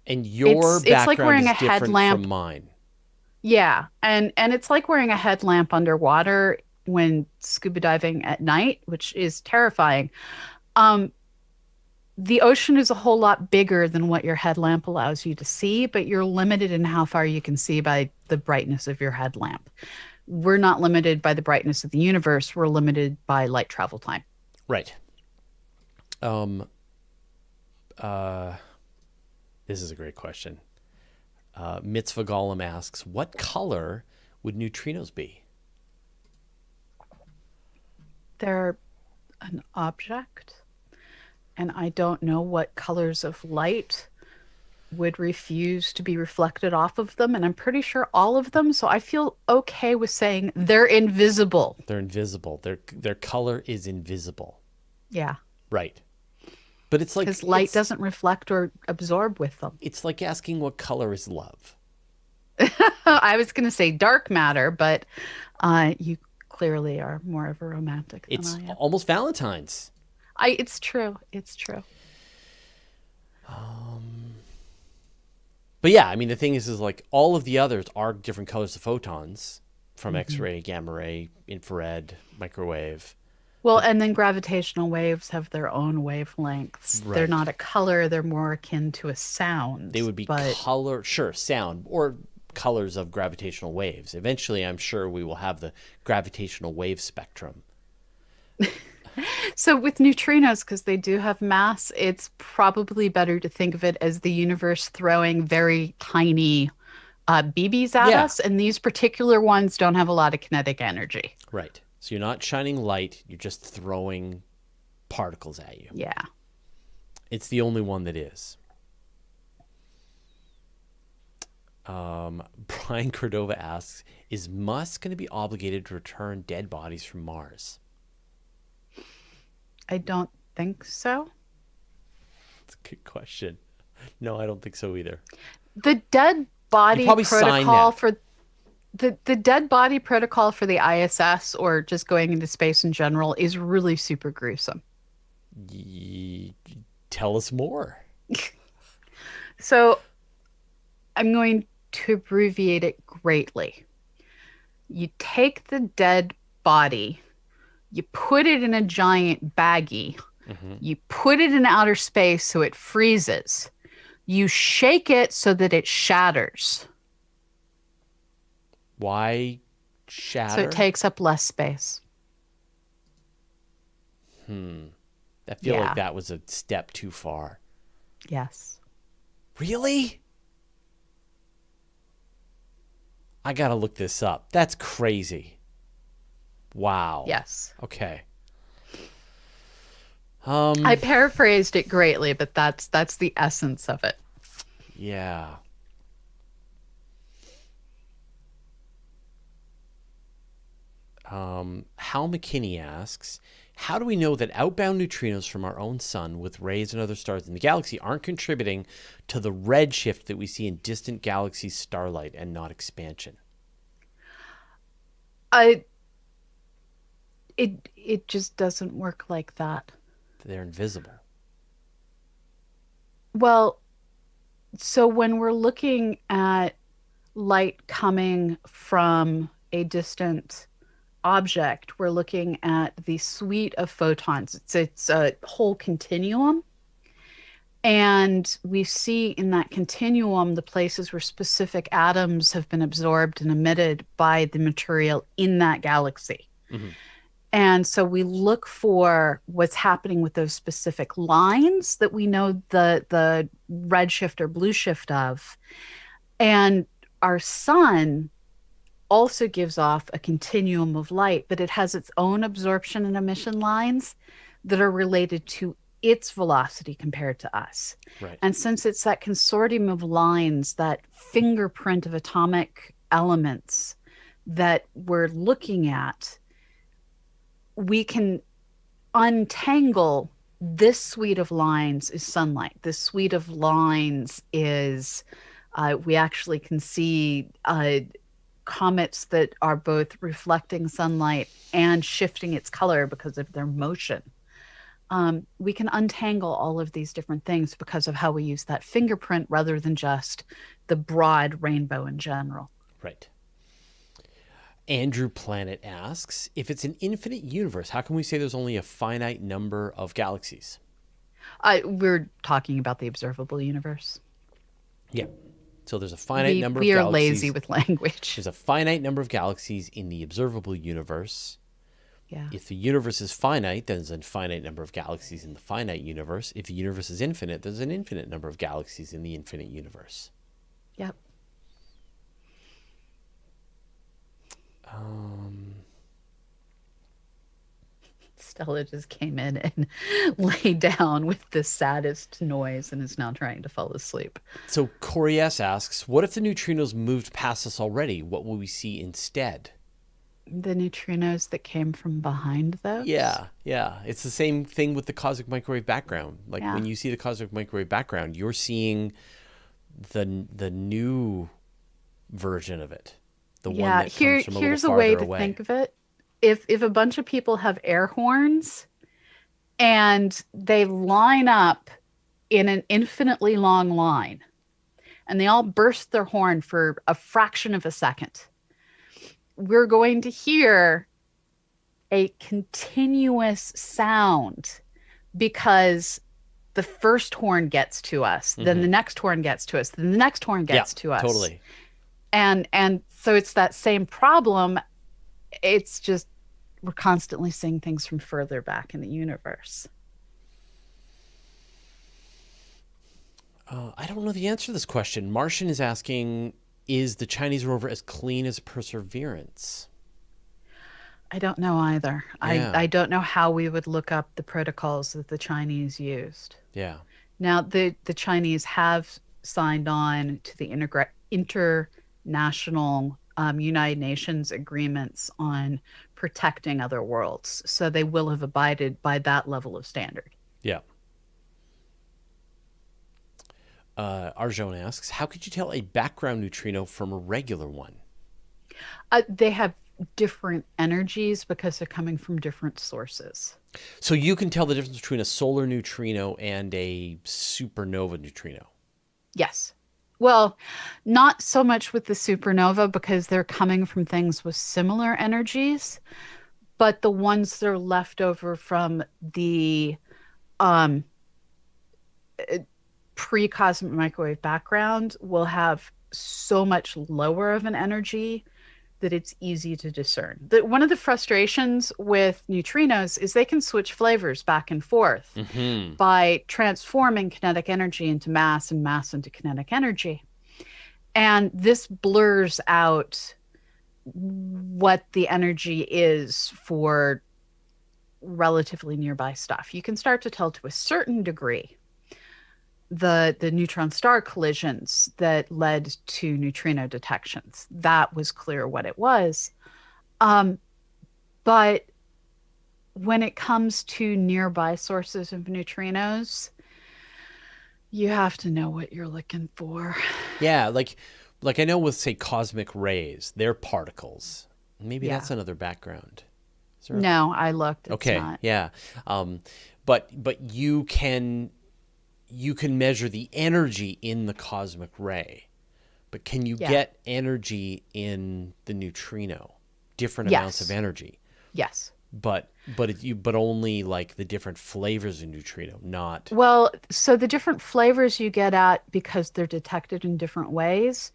And your background like wearing is a different headlamp. from mine. Yeah, and it's like wearing a headlamp underwater when scuba diving at night, which is terrifying. The ocean is a whole lot bigger than what your headlamp allows you to see, but you're limited in how far you can see by the brightness of your headlamp. We're not limited by the brightness of the universe. We're limited by light travel time. Right. This is a great question. Mitzvah Golem asks, what color would neutrinos be? They're an object. and I don't know what colors of light would refuse to be reflected off of them, and I'm pretty sure all of them. So I feel okay with saying they're invisible. They're invisible. Their color is invisible. Yeah, Right. But it's like because light doesn't reflect or absorb with them. it's like asking what color is love. I was going to say dark matter, but you clearly are more of a romantic than It's I am. almost Valentine's. It's true. It's true. But yeah, I mean the thing is like all of the others are different colors of photons from Hmm. X-ray, gamma ray, infrared, microwave. Well, But and then gravitational waves have their own wavelengths. They're right. not a color, they're more akin to a They sound. would be But color, sure, sound or colors of gravitational waves. Eventually, I'm sure we will have the gravitational wave spectrum. so with neutrinos, because they do have mass, it's probably better to think of it as the universe throwing very tiny BBs at Yeah, us. And these particular ones don't have a lot of kinetic energy. right. So you're not shining light, you're just throwing particles at you. Yeah. It's the only one that is. Brian Cordova asks, is Musk going to be obligated to return dead bodies from Mars? I don't think so. That's a good question. No, I don't think so either. The dead You body probably sign protocol that. for the dead body protocol for the ISS or just going into space in general is really super gruesome. Ye- Tell us more. So I'm going to abbreviate it greatly. You take the dead body, you put it in a giant baggie, Hmm. you put it in outer space so it freezes, you shake it so that it shatters, Why so it shatter? takes up less space. I feel like Yeah, that was a step too far. yes. Really? I gotta look this up. That's crazy. Wow. Yes. Okay. I paraphrased it greatly, but that's the essence of it. Yeah. Hal McKinney asks, how do we know that outbound neutrinos from our own sun with rays and other stars in the galaxy aren't contributing to the redshift that we see in distant galaxies' starlight and not expansion? I it just doesn't work like that. They're invisible. Well, so when we're looking at light coming from a distant object, we're looking at the suite of photons. It's a whole continuum. And we see in that continuum the places where specific atoms have been absorbed and emitted by the material in that galaxy. Hmm. And so we look for what's happening with those specific lines that we know the red shift or blue shift of. And our sun also gives off a continuum of light, but it has its own absorption and emission lines that are related to its velocity compared to us. Right. And since it's that consortium of lines, that fingerprint of atomic elements that we're looking at, we can untangle this suite of lines is sunlight. This suite of lines is, we actually can see comets that are both reflecting sunlight and shifting its color because of their motion. We can untangle all of these different things because of how we use that fingerprint rather than just the broad rainbow in general. Right. Andrew Planet asks, if it's an infinite universe, how can we say there's only a finite number of galaxies? We're talking about the observable universe. Yeah. So there's a finite We number of we are lazy galaxies. with language. There's a finite number of galaxies in the observable universe. Yeah. If the universe is finite, then there's a finite number of galaxies in the finite universe. If the universe is infinite, there's an infinite number of galaxies in the infinite universe. Yep. Stella just came in and lay down with the saddest noise and is now trying to fall asleep. So Corey S. asks, what if the neutrinos moved past us already? What will we see instead? The neutrinos that came from behind those? Yeah. It's the same thing with the cosmic microwave background. Like Yeah. when you see the cosmic microwave background, you're seeing the new version of it. The one that comes from a little here's a way farther to away. think of it. If a bunch of people have air horns and they line up in an infinitely long line and they all burst their horn for a fraction of a second, we're going to hear a continuous sound because the first horn gets to us, then the next horn gets to us, then the next horn gets to us. Totally. And so it's that same problem. It's just we're constantly seeing things from further back in the universe. I don't know the answer to this question. Martian is asking, is the Chinese rover as clean as Perseverance? I don't know either. Yeah. I don't know how we would look up the protocols that the Chinese used. Yeah. Now, the Chinese have signed on to the international United Nations agreements on protecting other worlds. So they will have abided by that level of standard. Yeah. Arjun asks, how could you tell a background neutrino from a regular one? They have different energies because they're coming from different sources. So you can tell the difference between a solar neutrino and a supernova neutrino. Yes. Well, not so much with the supernova because they're coming from things with similar energies, but the ones that are left over from the pre-cosmic microwave background will have so much lower of an energy that it's easy to discern. One of the frustrations with neutrinos is they can switch flavors back and forth by transforming kinetic energy into mass and mass into kinetic energy. And this blurs out what the energy is for relatively nearby stuff. You can start to tell to a certain degree the neutron star collisions that led to neutrino detections. That was clear what it was. But when it comes to nearby sources of neutrinos, you have to know what you're looking for. Yeah, like I know with, say, cosmic rays, they're particles. Maybe that's another background. No, I looked. It's okay, not. Yeah. But you can measure the energy in the cosmic ray. But can you get energy in the neutrino? Different amounts of energy. Yes. But only like the different flavors of neutrino, not. Well, so the different flavors you get at because they're detected in different ways.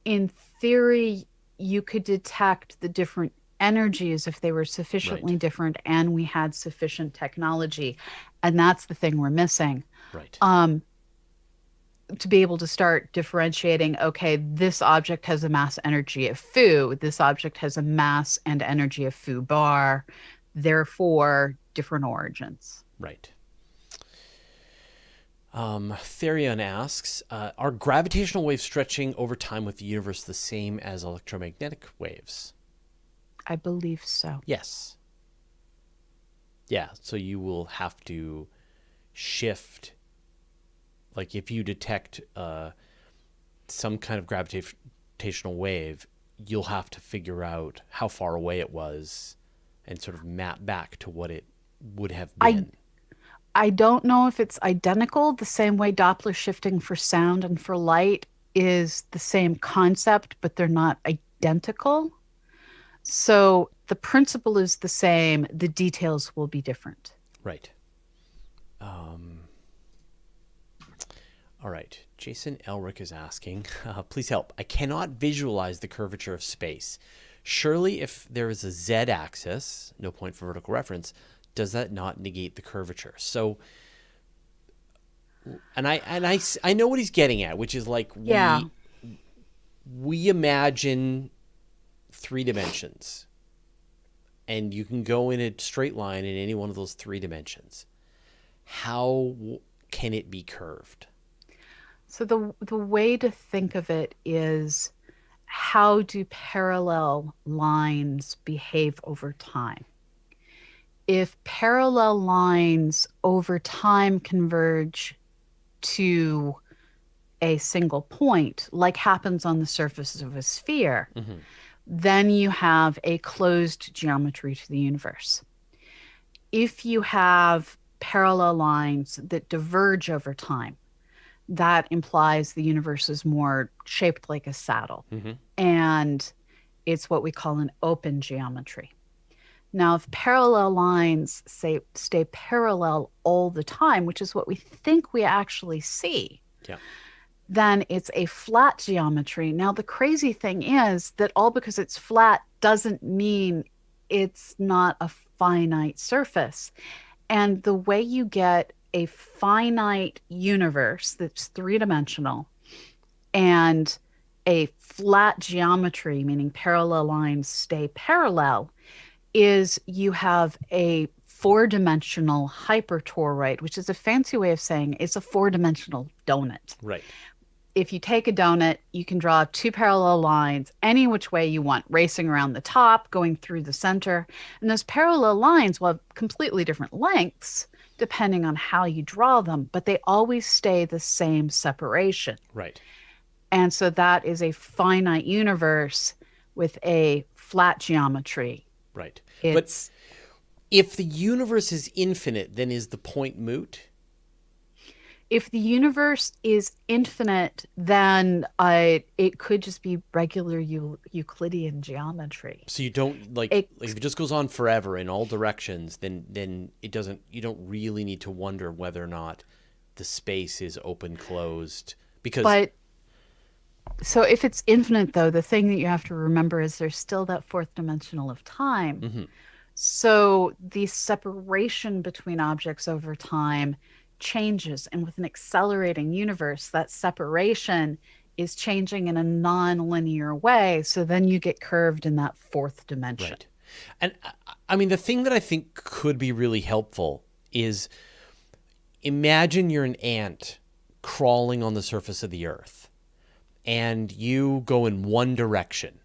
In theory, you could detect the different energies if they were sufficiently different and we had sufficient technology. And that's the thing we're missing. Right. To be able to start differentiating, okay, this object has a mass energy of foo, this object has a mass and energy of foo bar, therefore different origins. Right. Therion asks, are gravitational waves stretching over time with the universe the same as electromagnetic waves? I believe so. Yes. Yeah, so you will have to shift. Like if you detect some kind of gravitational wave, you'll have to figure out how far away it was and sort of map back to what it would have been. I don't know if it's identical, the same way Doppler shifting for sound and for light is the same concept, but they're not identical. So the principle is the same. The details will be different. Right. All right. Jason Elric is asking, please help. I cannot visualize the curvature of space. Surely if there is a z-axis, no point for vertical reference, does that not negate the curvature? So, and I know what he's getting at, which is like we imagine 3 dimensions. and you can go in a straight line in any one of those three dimensions. How can it be curved? So the way to think of it is, how do parallel lines behave over time? If parallel lines over time converge to a single point, like happens on the surface of a sphere, Mm-hmm. then you have a closed geometry to the universe. If you have parallel lines that diverge over time, that implies the universe is more shaped like a saddle. Mm-hmm. And it's what we call an open geometry. Now, if parallel lines stay parallel all the time, which is what we think we actually see, Yeah. then it's a flat geometry. Now, the crazy thing is that all because it's flat doesn't mean it's not a finite surface. And the way you get a finite universe that's three-dimensional and a flat geometry, meaning parallel lines stay parallel, is you have a four-dimensional hypertoroid, which is a fancy way of saying it's a four-dimensional donut. Right. If you take a donut, you can draw two parallel lines any which way you want, racing around the top, going through the center. And those parallel lines will have completely different lengths depending on how you draw them, but they always stay the same separation. Right. And so that is a finite universe with a flat geometry. Right. It's, but if the universe is infinite, then is the point moot? if the universe is infinite, then it could just be regular Euclidean geometry. So you don't like if it just goes on forever in all directions, then it doesn't. You don't really need to wonder whether or not the space is open closed because. But so if it's infinite, though, the thing that you have to remember is there's still that fourth dimensional of time. Mm-hmm. So the separation between objects over time changes. And with an accelerating universe, that separation is changing in a non-linear way. So then you get curved in that fourth dimension. Right. And I mean, the thing that I think could be really helpful is imagine you're an ant crawling on the surface of the earth and you go in one direction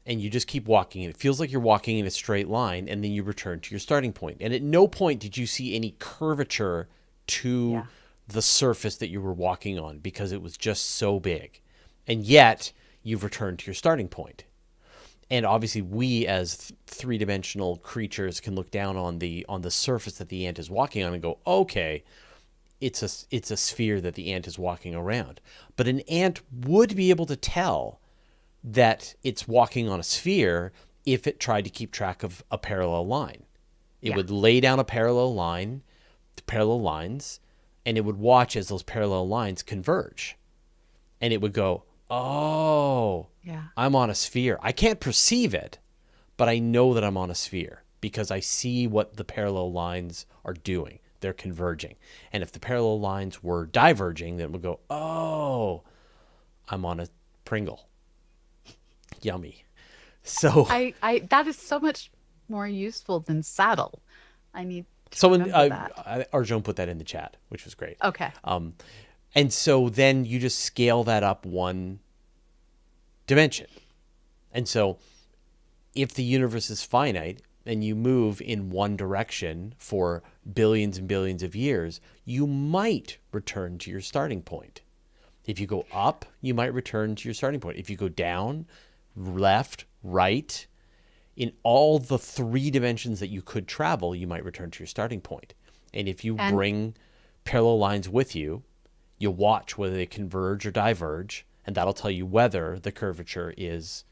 and you just keep walking and it feels like you're walking in a straight line and then you return to your starting point. And at no point did you see any curvature to the surface that you were walking on because it was just so big. And yet you've returned to your starting point. And obviously we as three-dimensional creatures can look down on the surface that the ant is walking on and go, okay, it's a sphere that the ant is walking around. But an ant would be able to tell that it's walking on a sphere if it tried to keep track of a parallel line. It would lay down a parallel line, parallel lines, and it would watch as those parallel lines converge. And it would go, oh, I'm on a sphere. I can't perceive it, but I know that I'm on a sphere because I see what the parallel lines are doing. They're converging. And if the parallel lines were diverging, then it would go, oh, I'm on a Pringle. Yummy. So I that is so much more useful than saddle. I need to someone remember that. Arjun put that in the chat, which was great. Okay. And so then you just scale that up one dimension. And so if the universe is finite and you move in one direction for billions and billions of years, you might return to your starting point. If you go up, you might return to your starting point. If you go down, left, right, in all the three dimensions that you could travel, you might return to your starting point. And if you bring parallel lines with you, you'll watch whether they converge or diverge, and that'll tell you whether the curvature is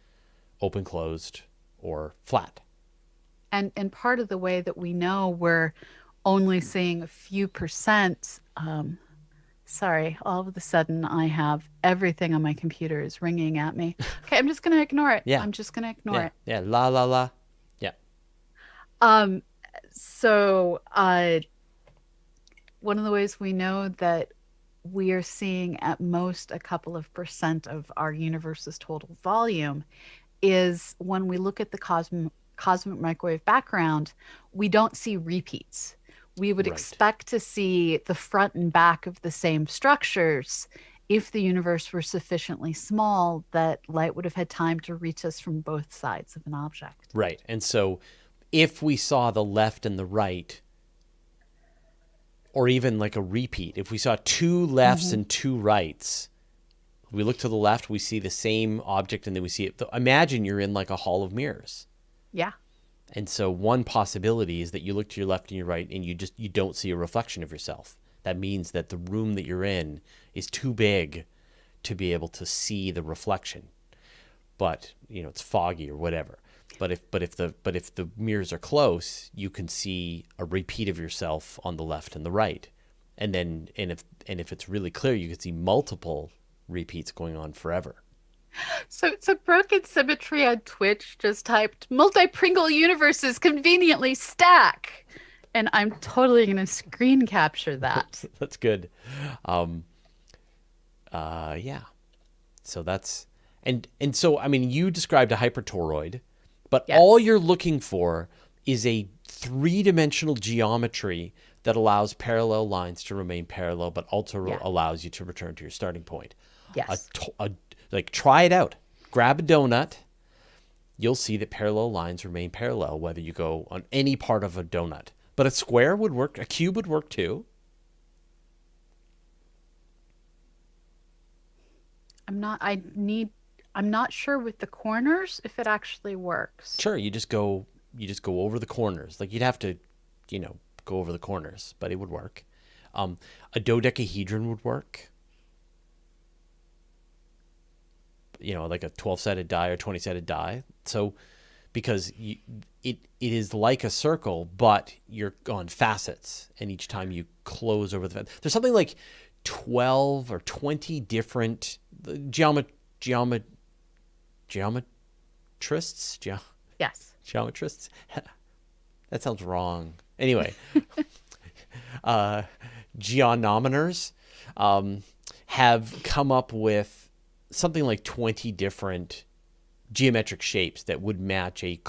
open, closed, or flat. And part of the way that we know we're only seeing a few percent, sorry, all of a sudden I have everything on my computer is ringing at me. Okay, I'm just going to ignore it. Yeah. I'm just going to ignore it. Yeah, la, la, la. Yeah. So one of the ways we know that we are seeing at most a couple of percent of our universe's total volume is when we look at the cosmic microwave background, we don't see repeats. We would Right. expect to see the front and back of the same structures if the universe were sufficiently small that light would have had time to reach us from both sides of an object. Right. And so if we saw the left and the right, or even like a repeat, if we saw two lefts Mm-hmm. and two rights, we look to the left, we see the same object, and then we see it. Imagine you're in like a hall of mirrors. Yeah. And so one possibility is that you look to your left and your right and you don't see a reflection of yourself. That means that the room that you're in is too big to be able to see the reflection. But, it's foggy or whatever. But if the mirrors are close, you can see a repeat of yourself on the left and the right. And if it's really clear, you can see multiple repeats going on forever. So Broken Symmetry on Twitch just typed multi-Pringle universes conveniently stack. And I'm totally going to screen capture that. That's good. Um, yeah. So that's and so I mean you described a hypertoroid, but all Yes. you're looking for is a three-dimensional geometry that allows parallel lines to remain parallel, but also Yeah. allows you to return to your starting point. A, Yes. to- a like try it out. Grab a donut. You'll see that parallel lines remain parallel whether you go on any part of a donut. But a square would work. A cube would work too. I'm not sure with the corners if it actually works. Sure, you just go over the corners. Like you'd have to, go over the corners, but it would work. A dodecahedron would work. Like a 12-sided die or 20-sided die. So because it is like a circle, but you're on facets, and each time you close over there's something like 12 or 20 different geometrists, Yes. geometrists. That sounds wrong. Anyway, geonominers have come up with something like 20 different geometric shapes that would match a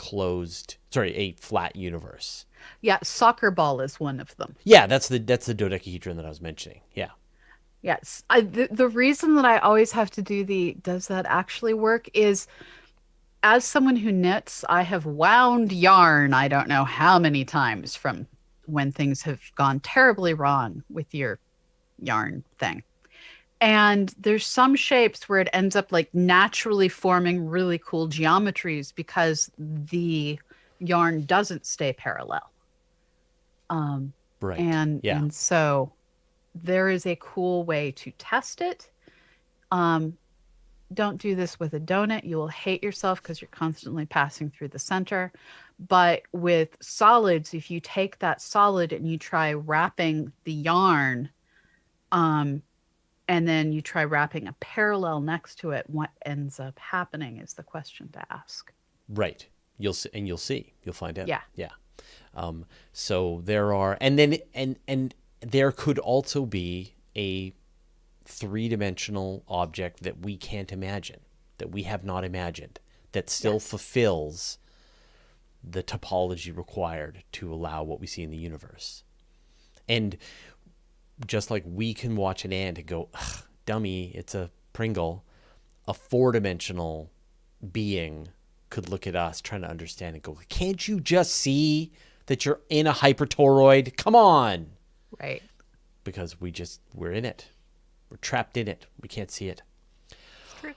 flat universe. Yeah, soccer ball is one of them. Yeah, that's the dodecahedron that I was mentioning. Yeah. Yes. The reason that I always have to do the does that actually work is as someone who knits, I have wound yarn I don't know how many times from when things have gone terribly wrong with your yarn thing. And there's some shapes where it ends up like naturally forming really cool geometries because the yarn doesn't stay parallel. Um, Right. and Yeah. and so there is a cool way to test it. Um, don't do this with a donut. You will hate yourself because you're constantly passing through the center. But with solids, if you take that solid and you try wrapping the yarn, um, and then you try wrapping a parallel next to it, what ends up happening is the question to ask. Right. You'll find out. Yeah. Yeah. So there are, and then, and there could also be a three-dimensional object that we can't imagine, that we have not imagined, that still fulfills the topology required to allow what we see in the universe. And just like we can watch an ant and go, ugh, dummy, it's a Pringle, a four-dimensional being could look at us trying to understand and go, can't you just see that you're in a hypertoroid? Come on. Right. Because we're in it. We're trapped in it. We can't see it. It's true.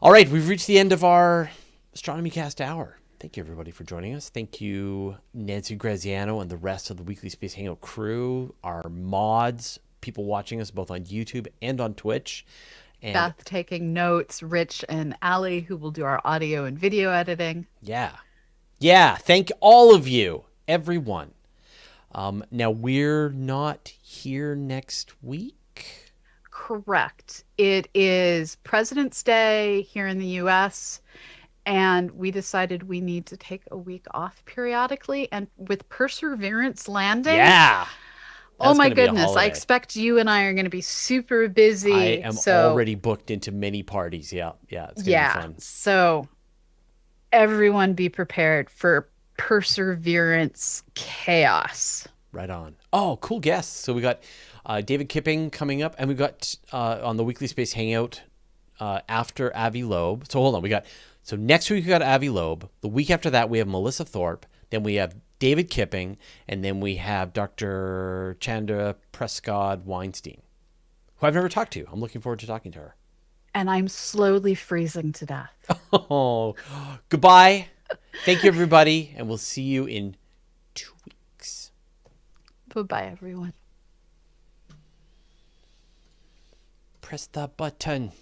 All right, we've reached the end of our Astronomy Cast hour. Thank you, everybody, for joining us. Thank you, Nancy Graziano and the rest of the Weekly Space Hangout crew, our mods, people watching us both on YouTube and on Twitch. And Beth taking notes, Rich and Allie, who will do our audio and video editing. yeah, thank all of you, everyone. Now, we're not here next week. Correct. It is President's Day here in the US, and we decided we need to take a week off periodically. And with Perseverance landing, Yeah. oh That's my gonna be a goodness, I holiday. expect you and I are going to be super busy. I am so, already booked into many parties. Yeah, it's gonna be fun. So everyone be prepared for Perseverance Chaos. Right on. Oh, cool guests. So we got David Kipping coming up, and we got on the Weekly Space Hangout after Avi Loeb. So hold on, so next week we got Avi Loeb. The week after that we have Melissa Thorpe. Then we have David Kipping, and then we have Dr. Chandra Prescott Weinstein, who I've never talked to. I'm looking forward to talking to her. And I'm slowly freezing to death. Oh, goodbye. Thank you, everybody, and we'll see you in 2 weeks. Bye-bye, everyone. Press the button.